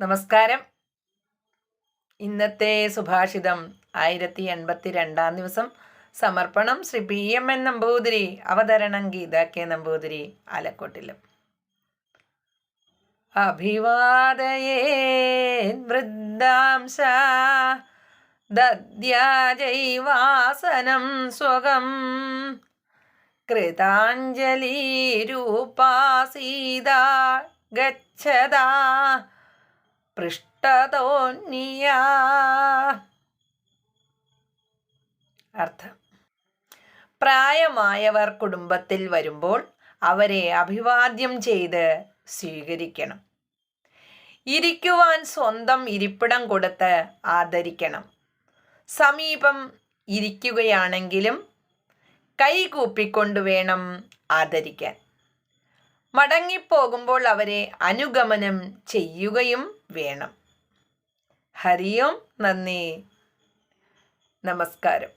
നമസ്കാരം. ഇന്നത്തെ സുഭാഷിതം 1082 ദിവസം. സമർപ്പണം ശ്രീ PMN നമ്പൂതിരി. അവതരണം ഗീത കെ നമ്പൂതിരി, ആലക്കോട്ടിലും. അഭിവാദയേ വൃദ്ധാംശ ദദ്യാജൈവാസനം സ്വകം കൃതാഞ്ജലിരൂപാസീതാ ഗച്ഛതാ പൃഷ്ടതോന്യ. അർത്ഥം: പ്രായമായവർ കുടുംബത്തിൽ വരുമ്പോൾ അവരെ അഭിവാദ്യം ചെയ്ത് സ്വീകരിക്കണം. ഇരിക്കുവാൻ സ്വന്തം ഇരിപ്പിടം കൊടുത്ത് ആദരിക്കണം. സമീപം ഇരിക്കുകയാണെങ്കിലും കൈകൂപ്പിക്കൊണ്ട് വേണം ആദരിക്കാൻ. മടങ്ങിപ്പോകുമ്പോൾ അവരെ അനുഗമനം ചെയ്യുകയും വേണം. ഹരി ഓം. നന്ദി. നമസ്കാരം.